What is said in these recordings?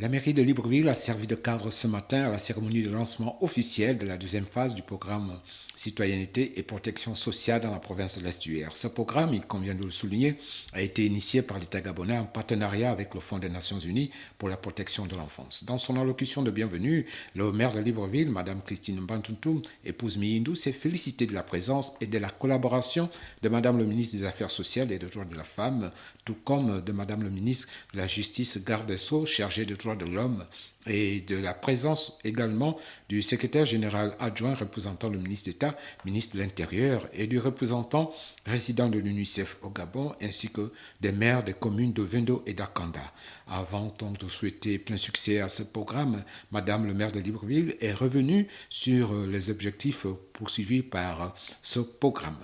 La mairie de Libreville a servi de cadre ce matin à la cérémonie de lancement officiel de la deuxième phase du programme Citoyenneté et protection sociale dans la province de l'Estuaire. Ce programme, il convient de le souligner, a été initié par l'État gabonais en partenariat avec le Fonds des Nations Unies pour la protection de l'enfance. Dans son allocution de bienvenue, le maire de Libreville, Mme Christine Mbantuntum, épouse Miyindou, s'est félicitée de la présence et de la collaboration de Mme le ministre des Affaires sociales et des droits de la femme, tout comme de Mme le ministre de la Justice, garde des Sceaux, chargée des droits de l'homme, et de la présence également du secrétaire général adjoint représentant le ministre d'État, ministre de l'Intérieur, et du représentant résident de l'UNICEF au Gabon, ainsi que des maires des communes de Vendo et d'Akanda. Avant donc de souhaiter plein succès à ce programme, Madame le maire de Libreville est revenue sur les objectifs poursuivis par ce programme.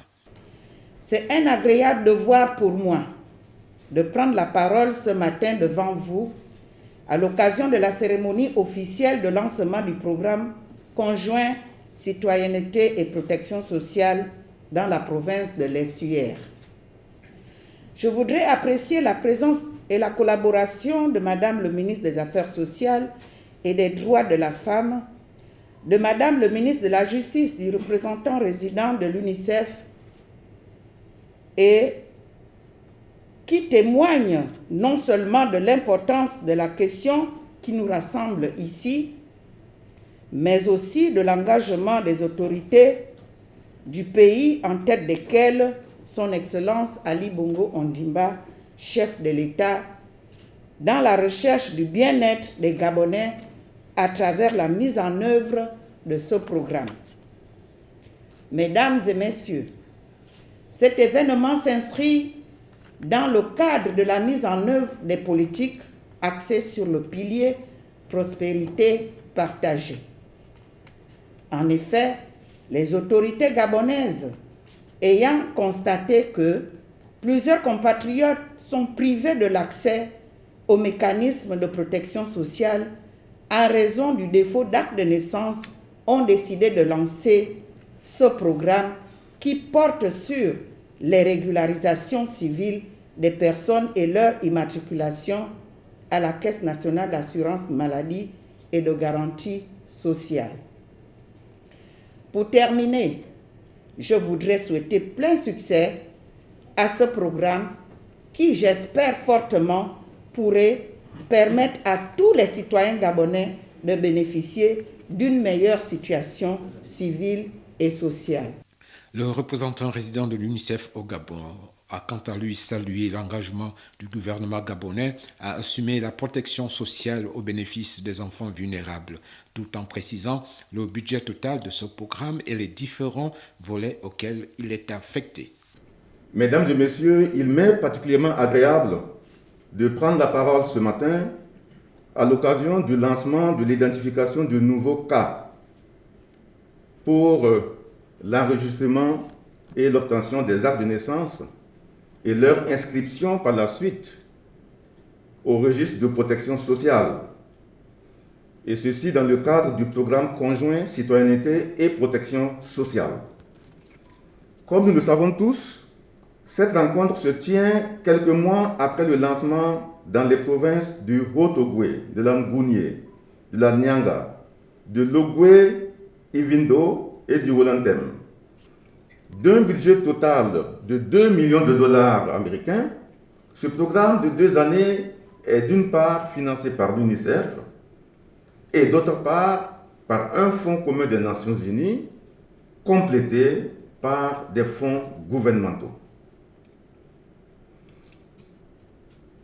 C'est un agréable devoir pour moi de prendre la parole ce matin devant vous à l'occasion de la cérémonie officielle de lancement du programme conjoint Citoyenneté et protection sociale dans la province de l'Estuaire. Je voudrais apprécier la présence et la collaboration de Madame le ministre des Affaires sociales et des droits de la femme, de Madame le ministre de la Justice, du représentant résident de l'UNICEF, et qui témoigne non seulement de l'importance de la question qui nous rassemble ici, mais aussi de l'engagement des autorités du pays, en tête desquelles son Excellence Ali Bongo Ondimba, chef de l'État, dans la recherche du bien-être des Gabonais à travers la mise en œuvre de ce programme. Mesdames et messieurs, cet événement s'inscrit dans le cadre de la mise en œuvre des politiques axées sur le pilier prospérité partagée. En effet, les autorités gabonaises, ayant constaté que plusieurs compatriotes sont privés de l'accès aux mécanismes de protection sociale en raison du défaut d'acte de naissance, ont décidé de lancer ce programme qui porte sur les régularisations civiles des personnes et leur immatriculation à la Caisse nationale d'assurance maladie et de garantie sociale. Pour terminer, je voudrais souhaiter plein succès à ce programme qui, j'espère fortement, pourrait permettre à tous les citoyens gabonais de bénéficier d'une meilleure situation civile et sociale. Le représentant résident de l'UNICEF au Gabon a quant à lui salué l'engagement du gouvernement gabonais à assumer la protection sociale au bénéfice des enfants vulnérables, tout en précisant le budget total de ce programme et les différents volets auxquels il est affecté. Mesdames et messieurs, il m'est particulièrement agréable de prendre la parole ce matin à l'occasion du lancement de l'identification de nouveaux cas pour l'enregistrement et l'obtention des actes de naissance et leur inscription par la suite au registre de protection sociale, et ceci dans le cadre du programme conjoint Citoyenneté et protection sociale. Comme nous le savons tous, cette rencontre se tient quelques mois après le lancement dans les provinces du Haut-Ogooué, de la Ngounié, de la Nyanga, de l'Ogooué-Ivindo et du Wolantem, d'un budget total de 2 millions de dollars américains. Ce programme de 2 années est d'une part financé par l'UNICEF et d'autre part par un fonds commun des Nations Unies, complété par des fonds gouvernementaux.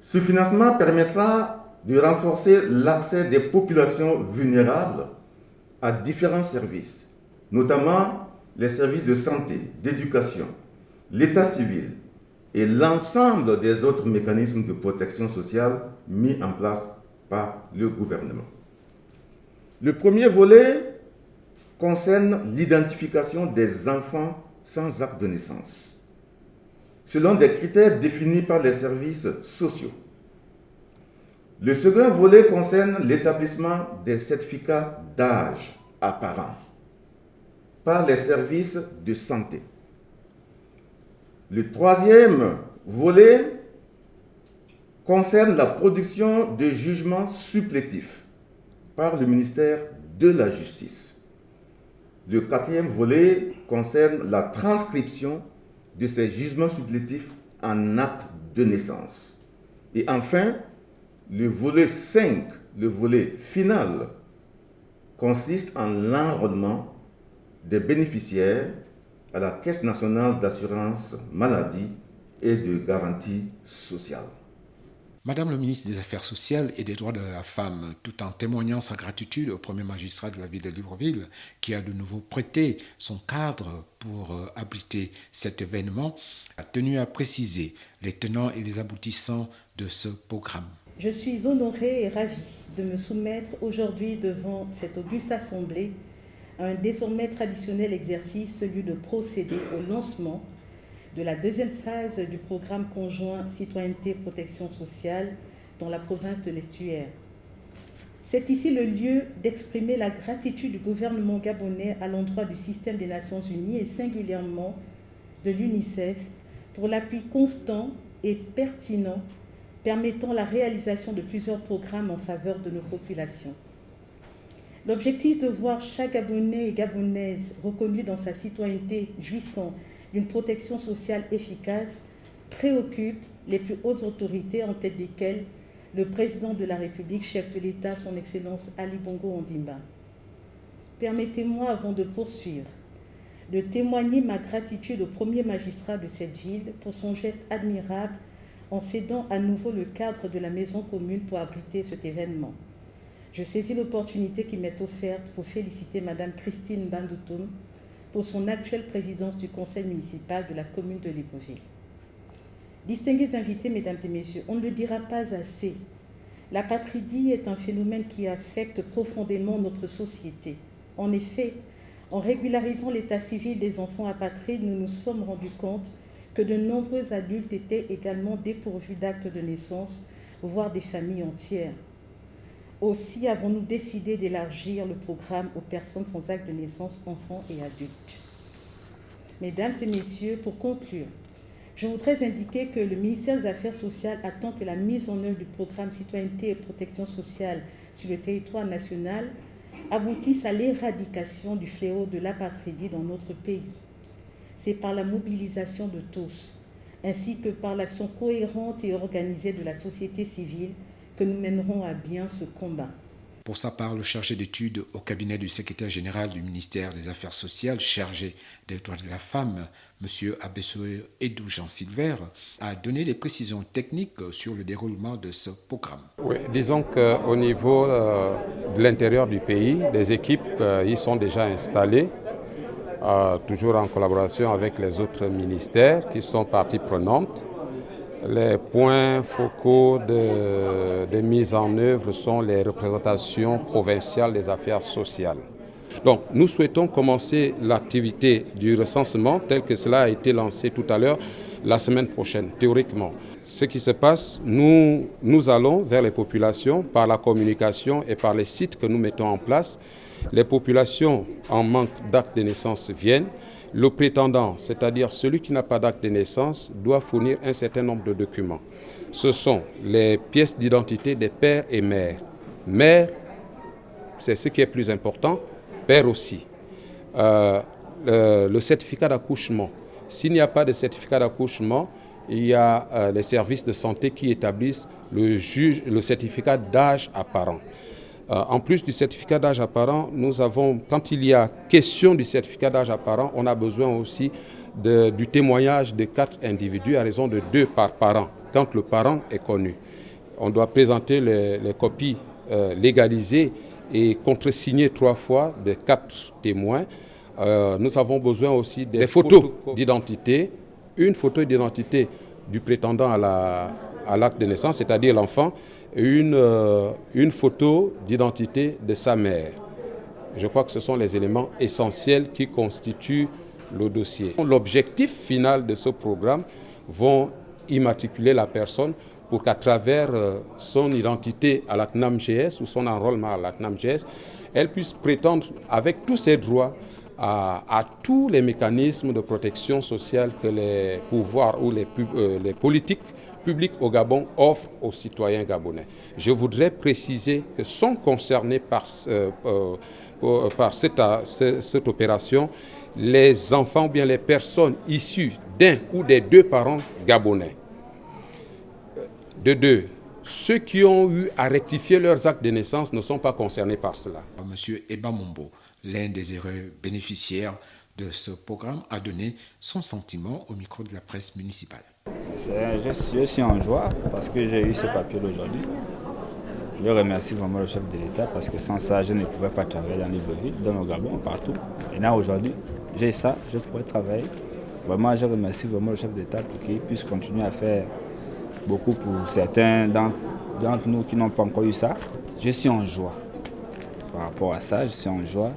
Ce financement permettra de renforcer l'accès des populations vulnérables à différents services, notamment les services de santé, d'éducation, l'état civil et l'ensemble des autres mécanismes de protection sociale mis en place par le gouvernement. Le premier volet concerne l'identification des enfants sans acte de naissance, selon des critères définis par les services sociaux. Le second volet concerne l'établissement des certificats d'âge apparents par les services de santé. Le troisième volet concerne la production de jugements supplétifs par le ministère de la Justice. Le 4e volet concerne la transcription de ces jugements supplétifs en acte de naissance. Et enfin, le volet 5, le volet final, consiste en l'enrôlement des bénéficiaires à la Caisse nationale d'assurance maladie et de garantie sociale. Madame le ministre des Affaires sociales et des droits de la femme, tout en témoignant sa gratitude au premier magistrat de la ville de Libreville, qui a de nouveau prêté son cadre pour abriter cet événement, a tenu à préciser les tenants et les aboutissants de ce programme. Je suis honorée et ravie de me soumettre aujourd'hui devant cette auguste assemblée à un désormais traditionnel exercice, celui de procéder au lancement de la 2e phase du programme conjoint Citoyenneté et Protection sociale dans la province de l'Estuaire. C'est ici le lieu d'exprimer la gratitude du gouvernement gabonais à l'endroit du système des Nations Unies et singulièrement de l'UNICEF pour l'appui constant et pertinent permettant la réalisation de plusieurs programmes en faveur de nos populations. L'objectif de voir chaque Gabonais et Gabonaise reconnu dans sa citoyenneté jouissant d'une protection sociale efficace préoccupe les plus hautes autorités, en tête desquelles le président de la République, chef de l'État, son Excellence Ali Bongo Ondimba. Permettez-moi, avant de poursuivre, de témoigner ma gratitude au premier magistrat de cette ville pour son geste admirable en cédant à nouveau le cadre de la maison commune pour abriter cet événement. Je saisis l'opportunité qui m'est offerte pour féliciter Madame Christine Bandoutoum pour son actuelle présidence du conseil municipal de la commune de Libreville. Distingués invités, mesdames et messieurs, on ne le dira pas assez. La patridie est un phénomène qui affecte profondément notre société. En effet, en régularisant l'état civil des enfants apatrides, nous nous sommes rendus compte que de nombreux adultes étaient également dépourvus d'actes de naissance, voire des familles entières. Aussi avons-nous décidé d'élargir le programme aux personnes sans acte de naissance, enfants et adultes. Mesdames et messieurs, pour conclure, je voudrais indiquer que le ministère des Affaires sociales attend que la mise en œuvre du programme Citoyenneté et Protection sociale sur le territoire national aboutisse à l'éradication du fléau de l'apatridie dans notre pays. C'est par la mobilisation de tous, ainsi que par l'action cohérente et organisée de la société civile que nous mènerons à bien ce combat. Pour sa part, le chargé d'études au cabinet du secrétaire général du ministère des Affaires sociales, chargé des droits de la femme, M. Abessoe Edou Jean Silver, a donné des précisions techniques sur le déroulement de ce programme. Oui, disons qu'au niveau de l'intérieur du pays, les équipes y sont déjà installées, toujours en collaboration avec les autres ministères qui sont parties prenantes. Les points focaux de mise en œuvre sont les représentations provinciales des affaires sociales. Donc, nous souhaitons commencer l'activité du recensement tel que cela a été lancé tout à l'heure la semaine prochaine, théoriquement. Ce qui se passe, nous allons vers les populations par la communication et par les sites que nous mettons en place. Les populations en manque d'acte de naissance viennent. Le prétendant, c'est-à-dire celui qui n'a pas d'acte de naissance, doit fournir un certain nombre de documents. Ce sont les pièces d'identité des pères et mères. Mère, c'est ce qui est plus important, père aussi. Le certificat d'accouchement. S'il n'y a pas de certificat d'accouchement, il y a les services de santé qui établissent le certificat d'âge apparent. En plus du certificat d'âge apparent, nous avons, quand il y a question du certificat d'âge apparent, on a besoin aussi du témoignage de 4 individus à raison de 2 par parent, quand le parent est connu. On doit présenter les copies légalisées et contresignées 3 fois de 4 témoins. Nous avons besoin aussi des photos d'identité, une photo d'identité du prétendant à l'acte de naissance, c'est-à-dire l'enfant, et une photo d'identité de sa mère. Je crois que ce sont les éléments essentiels qui constituent le dossier. L'objectif final de ce programme vont immatriculer la personne pour qu'à travers son identité à la CNAM-GS ou son enrôlement à la CNAM-GS, elle puisse prétendre avec tous ses droits à tous les mécanismes de protection sociale que les pouvoirs ou les politiques publique au Gabon offre aux citoyens gabonais. Je voudrais préciser que sont concernés par cette opération les enfants ou bien les personnes issues d'un ou des deux parents gabonais. De deux, ceux qui ont eu à rectifier leurs actes de naissance ne sont pas concernés par cela. Monsieur Eba Mombo, l'un des heureux bénéficiaires de ce programme, a donné son sentiment au micro de la presse municipale. Je suis en joie parce que j'ai eu ce papier aujourd'hui. Je remercie vraiment le chef de l'État parce que sans ça, je ne pouvais pas travailler dans Libreville, dans le Gabon, partout. Et là, aujourd'hui, j'ai ça, je pourrais travailler. Vraiment, je remercie vraiment le chef d'État pour qu'il puisse continuer à faire beaucoup pour certains d'entre nous qui n'ont pas encore eu ça. Je suis en joie. Par rapport à ça, je suis en joie.